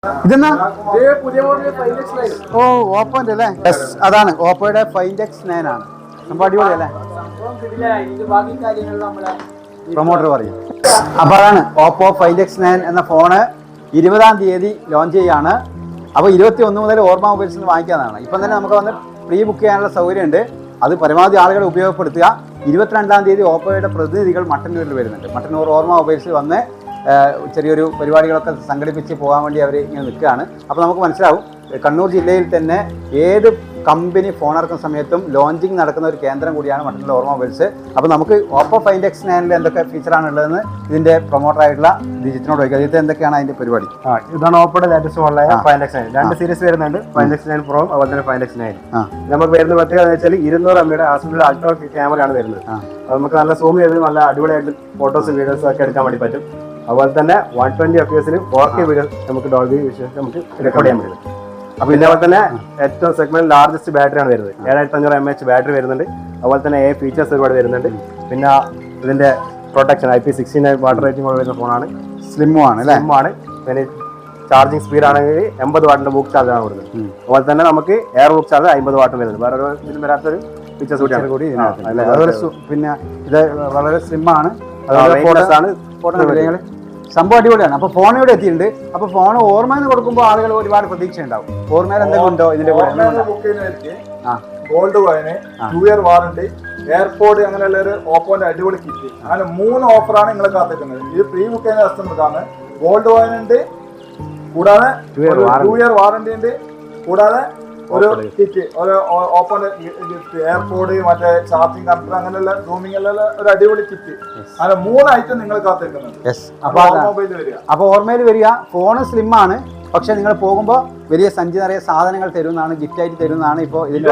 ഇതെന്നാ ഓ ഓപ്പോന്റെ അല്ലേ? യെസ്, അതാണ് ഓപ്പോയുടെ ഫൈൻഡ് X9 ആണ്. സംഭവം അടിപൊളിയല്ലേ? പ്രൊമോട്ടർ പറയും. അപ്പൊ അതാണ് ഓപ്പോ ഫൈൻഡ് X9 എന്ന ഫോണ് 20-ാം തീയതി ലോഞ്ച് ചെയ്യാണ്. അപ്പോൾ 21 മുതൽ ഓർമ്മ മൊബൈൽസിൽ നിന്ന് വാങ്ങിക്കാനാണ്. ഇപ്പം തന്നെ നമുക്ക് വന്ന് പ്രീ ബുക്ക് ചെയ്യാനുള്ള സൗകര്യമുണ്ട്. അത് പരമാവധി ആളുകൾ ഉപയോഗപ്പെടുത്തുക. 22-ാം തീയതി ഓപ്പോയുടെ പ്രതിനിധികൾ മട്ടന്നൂരിൽ വരുന്നുണ്ട്. മട്ടന്നൂർ ഓർമ്മ മൊബൈൽസിൽ വന്ന് ചെറിയൊരു പരിപാടികളൊക്കെ സംഘടിപ്പിച്ച് പോകാൻ വേണ്ടി അവർ ഇങ്ങനെ നിൽക്കുകയാണ്. അപ്പോൾ നമുക്ക് മനസ്സിലാവും കണ്ണൂർ ജില്ലയിൽ തന്നെ ഏത് കമ്പനി ഫോൺ ഇറക്കുന്ന സമയത്തും ലോഞ്ചിങ് നടക്കുന്ന ഒരു കേന്ദ്രം കൂടിയാണ് മട്ടന്നൂർ ഓർമ്മ മൊബൈൽസ്. അപ്പോൾ നമുക്ക് ഓപ്പോ ഫൈൻഡ് X9 എന്തൊക്കെ ഫീച്ചറാണ് ഉള്ളതെന്ന് ഇതിൻ്റെ പ്രൊമോട്ടറായിട്ടുള്ള ഡിജിറ്റിനോട് ചോദിക്കുക. ഇത് എന്തൊക്കെയാണ് അതിൻ്റെ പരിപാടി? ഇതാണ് ഓപ്പോയുടെ ലേറ്റസ്റ്റ് മോഡലായ ഫൈൻഡ് X9. 2 സീരീസ് വരുന്നുണ്ട്, ഫൈൻഡ് X9 Pro അതുപോലെ തന്നെ ഫൈൻഡ് X9. നമുക്ക് വരുന്ന പ്രത്യേകത എന്ന് വെച്ചാൽ 200 MB ആസ്പിൾ അൾട്രാ ക്യാമറയാണ് വരുന്നത്. നമുക്ക് നല്ല സൂം ചെയ്ത് നല്ല അടിപൊളിയായിട്ട് ഫോട്ടോസും വീഡിയോസും ഒക്കെ എടുക്കാൻ വേണ്ടി പറ്റും. അതുപോലെ തന്നെ 120 FPS 4K വീഡിയോ നമുക്ക് ഡോൾബി വിഷയം നമുക്ക് റെക്കോർഡ് ചെയ്യാൻ പറ്റും. അപ്പോൾ ഇതേപോലെ തന്നെ ഏറ്റവും സെഗ്മെന്റ് ലാർജസ്റ്റ് ബാറ്ററിയാണ് വരുന്നത്. 7500 mAh ബാറ്ററി വരുന്നുണ്ട്. അതുപോലെ തന്നെ ഫീച്ചേഴ്സ് ഒരുപാട് വരുന്നുണ്ട്. പിന്നെ ഇതിന്റെ പ്രൊട്ടക്ഷൻ IP69 വാട്ടർ റേറ്റിംഗ് വരുന്ന ഫോണാണ്. സ്ലിമ്മും ആണ് അല്ലേ? സ്ലിമ്മാണ്. പിന്നെ ചാർജിങ് സ്പീഡ് ആണെങ്കിൽ 80 വാട്ടിന്റെ ബൂക്ക് ചാർജ് ആണ് കൊടുക്കുന്നത്. അതുപോലെ തന്നെ നമുക്ക് എയർ ബൂക്ക് ചാർജ് 50 വാട്ടും വരുന്നത്. വേറെ ഇതിലും വരാത്തൊരു ഫീച്ചേഴ്സ് കൂടി അതുപോലെ പിന്നെ ഇത് വളരെ സ്ലിമ്മാണ്. സംഭവം അടിപൊളിയാണ്. അപ്പോൾ ഫോൺ ഇവിടെ എത്തിയിട്ടുണ്ട്. അപ്പോൾ ഫോൺ ഓർമ്മയിൽ നിന്ന് കൊടുക്കുമ്പോൾ ആളുകൾ ഒരുപാട് പ്രതീക്ഷ ഉണ്ടാവും. ഓർമ്മയിൽ എന്തെങ്കിലും ഉണ്ടോ ഇതിന്റെ ഗോൾഡ് കോയിന് 2 ഇയർ വാറണ്ടി, എയർപോർട്ട് അങ്ങനെയുള്ള ഒരു ഓപ്പോന്റെ അടിപൊളി കിറ്റ്. അങ്ങനെ 3 ഓഫറാണ് നിങ്ങളെ കാത്തിക്കുന്നത്. ഇത് പ്രീ ബുക്ക് ചെയ്യുന്ന കസ്റ്റമർക്കാണ്. ഗോൾഡ് കോയിൻ ഉണ്ട്, കൂടാതെ 2 ഇയർ വാറണ്ടി ഉണ്ട്, കൂടാതെ ഒരു കിറ്റ്, ഒരു ഓപ്പൺ ഗിഫ്റ്റ്, എയർപോർട്ട്, മറ്റേ ചാർജിങ് കൺട്രോൾ അങ്ങനെയുള്ള റൂമിംഗ് എല്ലാം ഒരു അടിപൊളി കിറ്റ്. അങ്ങനെ 3 ഐറ്റം നിങ്ങൾ കാത്തിരിക്കുന്നുണ്ട്. അപ്പോൾ ഓർമ്മയിൽ വരിക. ഫോണ് സ്ലിം ആണ്, പക്ഷെ നിങ്ങൾ പോകുമ്പോൾ വലിയ സഞ്ചി നിറയെ സാധനങ്ങൾ തരുന്നതാണ്, ഗിഫ്റ്റ് ആയിട്ട് തരുന്നതാണ്. ഇപ്പോൾ ഇതിന്റെ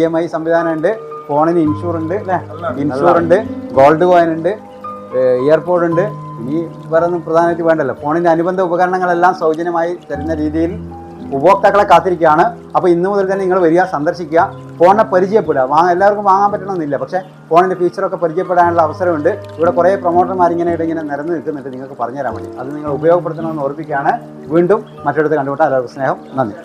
EMI സംവിധാനം ഉണ്ട്. ഫോണിന് ഇൻഷൂർ ഉണ്ട് അല്ലേ? ഇൻഷൂർ ഉണ്ട്, ഗോൾഡ് കോയിൻ ഉണ്ട്, എയർപോർട്ട് ഉണ്ട്. ഇനി വേറെ ഒന്നും പ്രധാനമായിട്ട് വേണ്ടല്ലോ. ഫോണിന്റെ അനുബന്ധ ഉപകരണങ്ങളെല്ലാം സൗജന്യമായി തരുന്ന രീതിയിൽ ഉപഭോക്താക്കളെ കാത്തിരിക്കുകയാണ്. അപ്പോൾ ഇന്നു മുതൽ തന്നെ നിങ്ങൾ വരിക, സന്ദർശിക്കുക, ഫോണിനെ പരിചയപ്പെടുക. എല്ലാവർക്കും വാങ്ങാൻ പറ്റണമെന്നില്ല, പക്ഷേ ഫോണിൻ്റെ ഫീച്ചറൊക്കെ പരിചയപ്പെടാനുള്ള അവസരമുണ്ട്. ഇവിടെ കുറേ പ്രൊമോട്ടർമാർ ഇങ്ങനെ നിരന്ന് നിൽക്കുന്നുണ്ട് നിങ്ങൾക്ക് പറഞ്ഞുതരാൻ വേണ്ടി. അത് നിങ്ങൾ ഉപയോഗപ്പെടുത്തണമെന്ന് ഓർപ്പിക്കുകയാണ്. വീണ്ടും മറ്റൊരിടത്ത് കണ്ടുമുട്ടാൻ എല്ലാവർക്കും സ്നേഹം, നന്ദി.